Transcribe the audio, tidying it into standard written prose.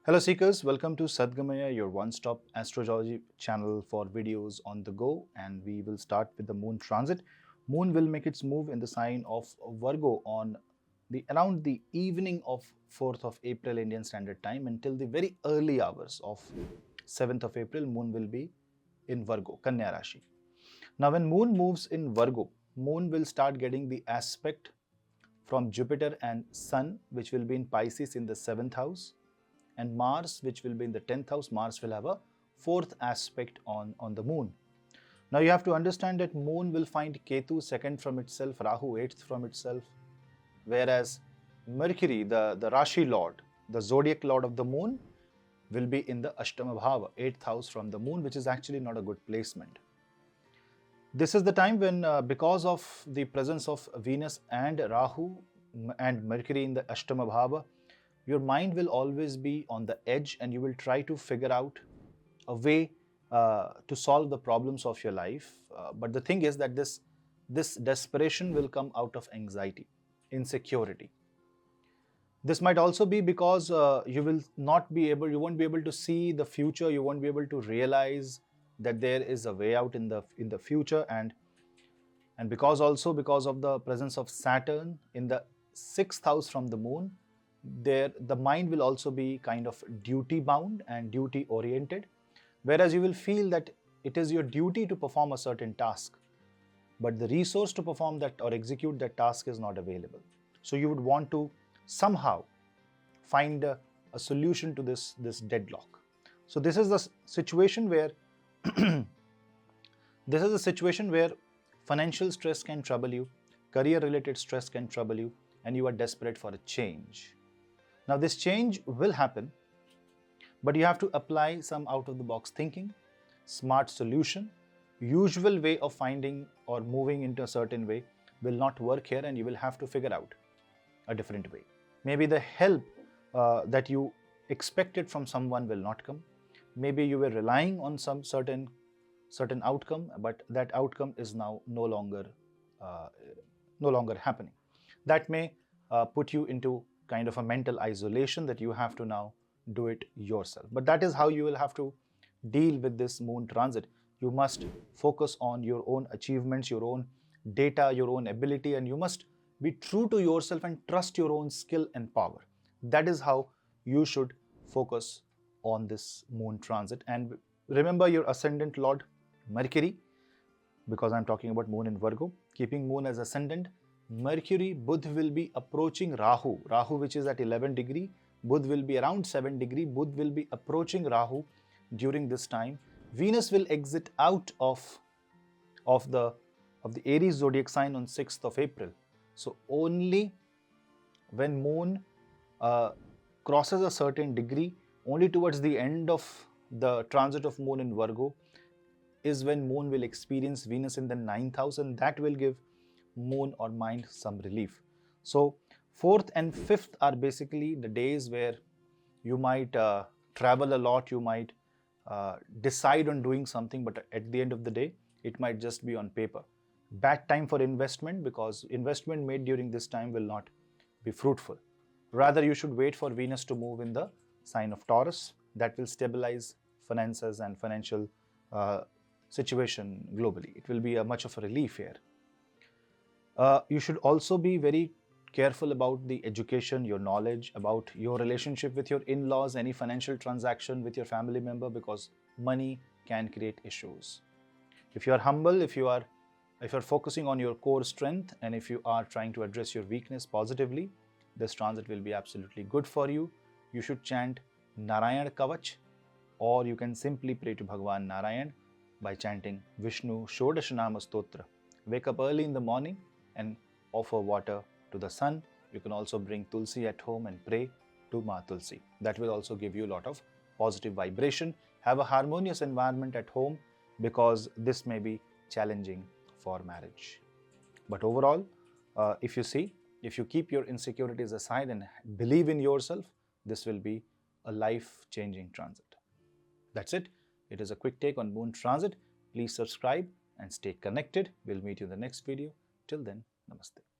Hello Seekers, welcome to Sadgamayah, your one-stop astrology channel for videos on the go, and we will start with the moon transit. Moon will make its move in the sign of Virgo on around the evening of 4th of April Indian Standard Time until the very early hours of 7th of April. Moon will be in Virgo, Kanya Rashi. Now when moon moves in Virgo, moon will start getting the aspect from Jupiter and Sun, which will be in Pisces in the 7th house, and Mars, which will be in the 10th house. Mars will have a fourth aspect on the moon. Now you have to understand that moon will find Ketu second from itself, Rahu eighth from itself, whereas Mercury, the Rashi lord, the zodiac lord of the moon, will be in the Ashtama Bhava, 8th house from the moon, which is actually not a good placement. This is the time when, because of the presence of Venus and Rahu and Mercury in the Ashtama Bhava, your mind will always be on the edge and you will try to figure out a way to solve the problems of your life. But the thing is that this desperation will come out of anxiety, insecurity. This might also be because you won't be able to see the future, you won't be able to realize that there is a way out in the future, and because of the presence of Saturn in the 6th house from the moon, the mind will also be kind of duty bound and duty oriented, whereas you will feel that it is your duty to perform a certain task, but the resource to perform that or execute that task is not available. So you would want to somehow find a solution to this deadlock. So this is the situation where financial stress can trouble you, career related stress can trouble you, and you are desperate for a change. Now this change will happen, but you have to apply some out-of-the-box thinking, smart solution. Usual way of finding or moving into a certain way will not work here, and you will have to figure out a different way. Maybe the help that you expected from someone will not come. Maybe you were relying on some certain outcome, but that outcome is now no longer happening. That may put you into kind of a mental isolation that you have to now do it yourself. But that is how you will have to deal with this moon transit. You must focus on your own achievements, your own data, your own ability, and you must be true to yourself and trust your own skill and power. That is how you should focus on this moon transit. And remember your ascendant lord Mercury, because I'm talking about moon in Virgo, keeping moon as ascendant. Mercury, Buddha will be approaching Rahu, which is at 11 degree. Buddha will be around 7 degree. Buddha will be approaching Rahu during this time. Venus will exit out of the Aries zodiac sign on 6th of April. So only when moon crosses a certain degree, only towards the end of the transit of moon in Virgo, is when moon will experience Venus in the 9th house, and that will give moon or mind some relief. So 4th and 5th are basically the days where you might travel a lot, you might decide on doing something, but at the end of the day it might just be on paper. Bad time for investment, because investment made during this time will not be fruitful. Rather, you should wait for Venus to move in the sign of Taurus. That will stabilize finances and financial situation globally. It will be much of a relief here. You should also be very careful about the education, your knowledge, about your relationship with your in-laws, any financial transaction with your family member, because money can create issues. If you are humble, if you are focusing on your core strength, and if you are trying to address your weakness positively, this transit will be absolutely good for you. You should chant Narayan Kavach, or you can simply pray to Bhagwan Narayan by chanting Vishnu Shodashanama Stotra. Wake up early in the morning and offer water to the sun. You can also bring Tulsi at home and pray to Ma Tulsi. That will also give you a lot of positive vibration. Have a harmonious environment at home, because this may be challenging for marriage. But overall, if you keep your insecurities aside and believe in yourself, this will be a life-changing transit. That's it. It is a quick take on moon transit. Please subscribe and stay connected. We'll meet you in the next video. Till then, namaste.